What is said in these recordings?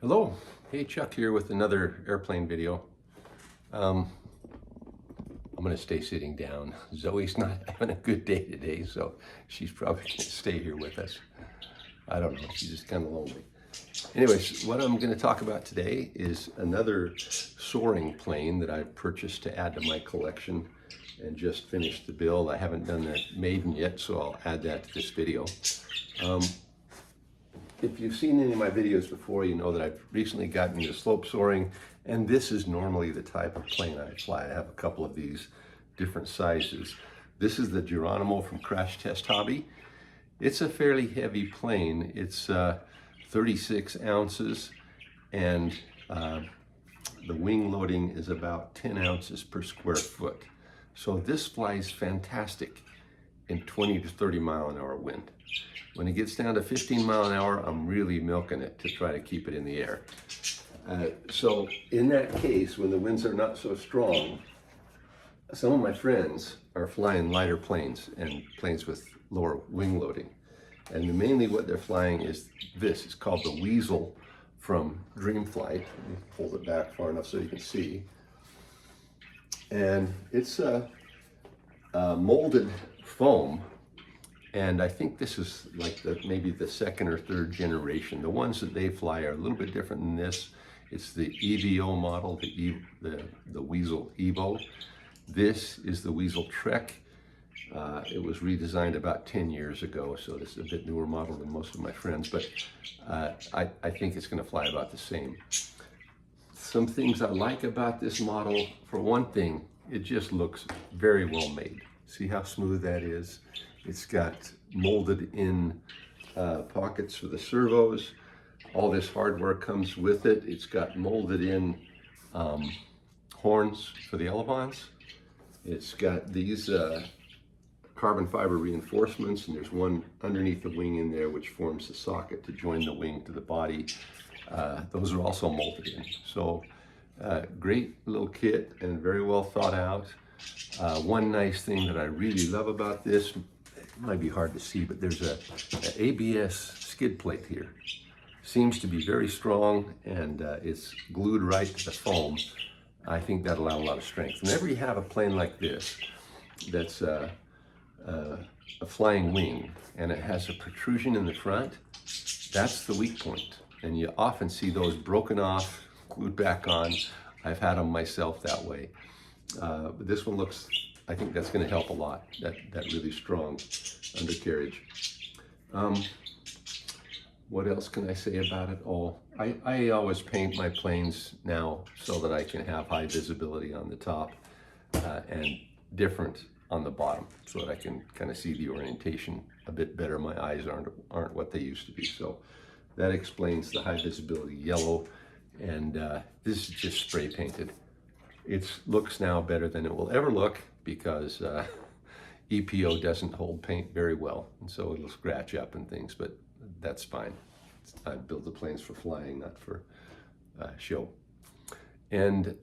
Hello, hey Chuck here with another airplane video. I'm gonna stay sitting down. Zoe's not having a good day today, so she's probably gonna stay here with us. I don't know, she's just kind of lonely. Anyways, what I'm gonna talk about today is another soaring plane that I purchased to add to my collection and just finished the build. I haven't done the maiden yet, so I'll add that to this video. If you've seen any of my videos before, you know that I've recently gotten into slope soaring, and this is normally the type of plane I fly. I have a couple of these different sizes. This is the Geronimo from Crash Test Hobby. It's a fairly heavy plane. It's 36 ounces, and the wing loading is about 10 ounces per square foot. So this flies fantastic in 20 to 30 mile an hour wind. When it gets down to 15 mile an hour, I'm really milking it to try to keep it in the air. So in that case, when the winds are not so strong, some of my friends are flying lighter planes and planes with lower wing loading. And mainly what they're flying is this. It's called the Weasel from Dreamflight. Let me hold it back far enough so you can see. And it's a molded foam. And I think this is like maybe the second or third generation. The ones that they fly are a little bit different than this. It's the EVO model, the Weasel Evo. This is the Weasel Trek. It was redesigned about 10 years ago, so this is a bit newer model than most of my friends, but I think it's going to fly about the same. Some things I like about this model, for one thing, it just looks very well made. See how smooth that is? It's got molded in pockets for the servos. All this hardware comes with it. It's got molded in horns for the elevons. It's got these carbon fiber reinforcements, and there's one underneath the wing in there which forms the socket to join the wing to the body. Those are also molded in. So great little kit and very well thought out. One nice thing that I really love about this, it might be hard to see, but there's a ABS skid plate here. Seems to be very strong, and it's glued right to the foam. I think that'll allow a lot of strength. Whenever you have a plane like this that's a flying wing and it has a protrusion in the front, that's the weak point. And you often see those broken off, glued back on. I've had them myself that way. But this one looks, I think that's going to help a lot, that really strong undercarriage. What else can I say about it? Oh, I always paint my planes now so that I can have high visibility on the top and different on the bottom, so that I can kind of see the orientation a bit better. My eyes aren't what they used to be. So that explains the high visibility yellow, and this is just spray painted. It looks now better than it will ever look because EPO doesn't hold paint very well, and so it'll scratch up and things, but that's fine. I build the planes for flying, not for show. And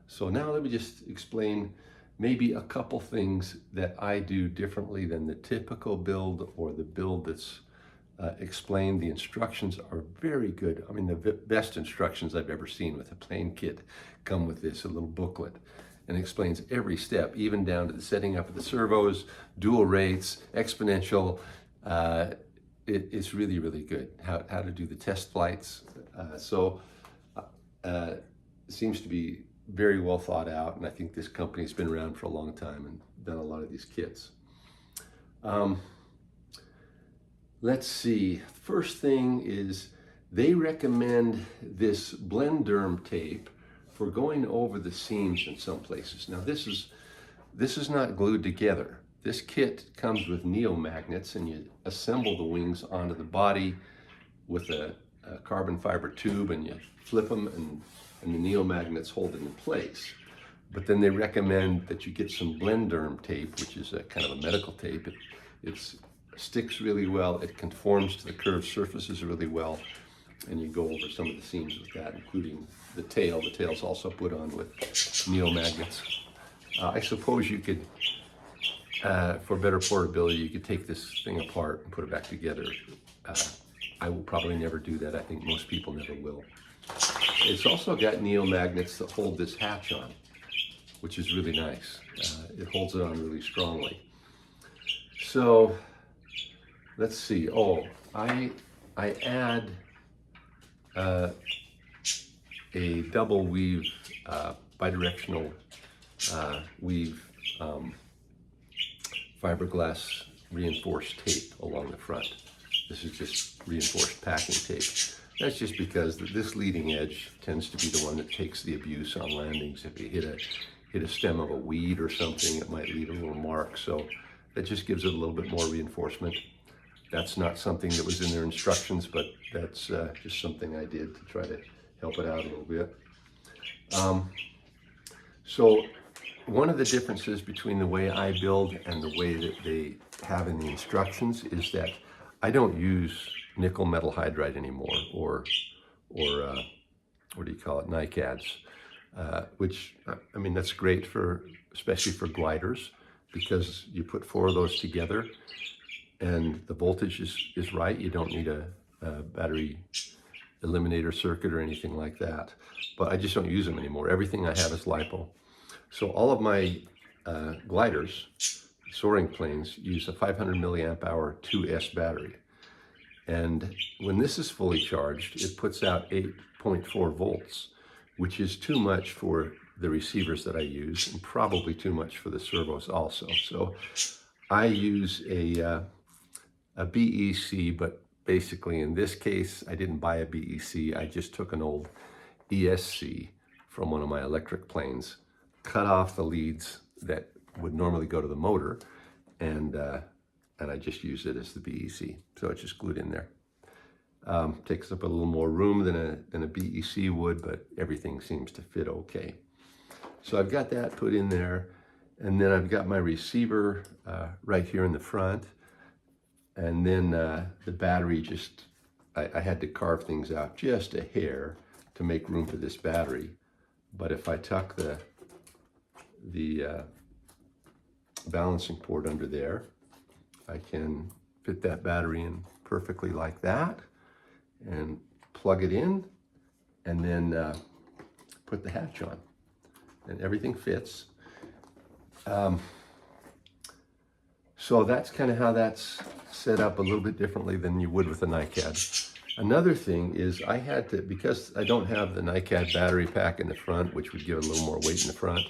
so now let me just explain maybe a couple things that I do differently than the typical build or the build that's explained. The instructions are very good. I mean, the best instructions I've ever seen with a plane kit come with this, a little booklet, and explains every step, even down to the setting up of the servos, dual rates, exponential. It's really, really good. How to do the test flights. It seems to be very well thought out, and I think this company's been around for a long time and done a lot of these kits. Let's see, first thing is they recommend this Blenderm tape for going over the seams in some places. Now this is not glued together. This kit comes with neo-magnets, and you assemble the wings onto the body with a carbon fiber tube, and you flip them, and the neo-magnets hold it in place. But then they recommend that you get some Blenderm tape, which is a kind of a medical tape. It sticks really well, it conforms to the curved surfaces really well, and you go over some of the seams with that, including the tail. The tail's also put on with neo-magnets. I suppose you could, for better portability, you could take this thing apart and put it back together I will probably never do that. I think most people never will. It's also got neo magnets that hold this hatch on, which is really nice. It holds it on really strongly. So let's see. Oh, I add a double weave, bidirectional weave fiberglass reinforced tape along the front. This is just reinforced packing tape. That's just because this leading edge tends to be the one that takes the abuse on landings. If you hit a stem of a weed or something, it might leave a little mark. So that just gives it a little bit more reinforcement. That's not something that was in their instructions, but that's just something I did to try to help it out a little bit. So one of the differences between the way I build and the way that they have in the instructions is that I don't use nickel metal hydride anymore, or what do you call it, NiCads, which, I mean, that's great for, especially for gliders, because you put 4 of those together and the voltage is right. You don't need a battery eliminator circuit or anything like that. But I just don't use them anymore. Everything I have is LiPo. So all of my gliders, soaring planes, use a 500 milliamp hour 2S battery. And when this is fully charged, it puts out 8.4 volts, which is too much for the receivers that I use, and probably too much for the servos also. So I use a BEC, but basically in this case, I didn't buy a BEC. I just took an old ESC from one of my electric planes, cut off the leads that would normally go to the motor, and I just used it as the BEC. So it's just glued in there. Takes up a little more room than a BEC would, but everything seems to fit okay. So I've got that put in there, and then I've got my receiver right here in the front, and then the battery just, I had to carve things out just a hair to make room for this battery. But if I tuck the balancing port under there, I can fit that battery in perfectly like that and plug it in, and then put the hatch on, and everything fits. So that's kind of how that's set up, a little bit differently than you would with a NiCad. Another thing is I had to, because I don't have the NiCad battery pack in the front, which would give it a little more weight in the front,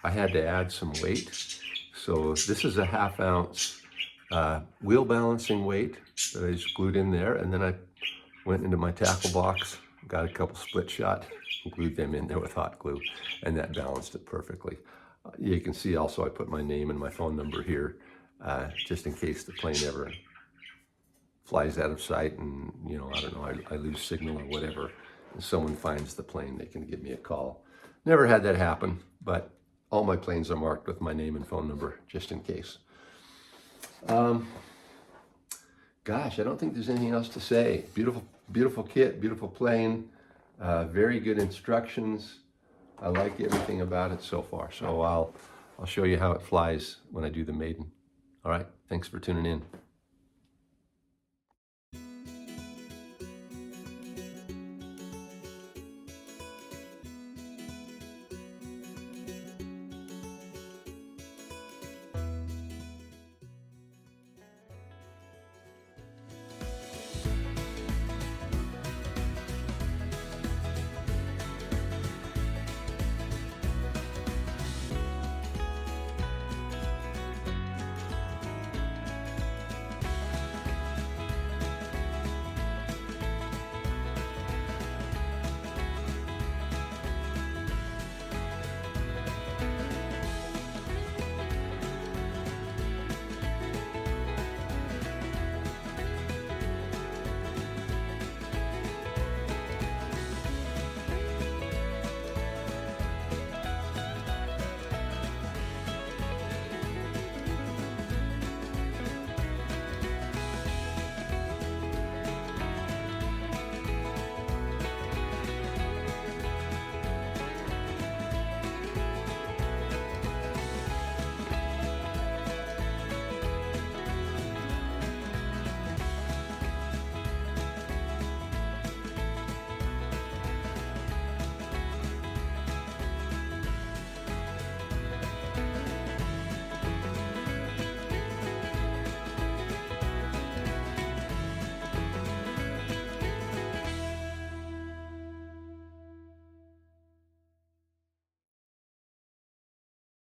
I had to add some weight. So this is a 1/2 ounce wheel balancing weight that I just glued in there, and then I went into my tackle box, got a couple split shot, glued them in there with hot glue, and that balanced it perfectly. You can see also I put my name and my phone number here, just in case the plane ever flies out of sight and, you know, I don't know, I lose signal or whatever, and someone finds the plane, they can give me a call. Never had that happen, but all my planes are marked with my name and phone number, just in case. Gosh, I don't think there's anything else to say. Beautiful, beautiful kit, beautiful plane, very good instructions. I like everything about it so far. So I'll show you how it flies when I do the maiden. All right, thanks for tuning in.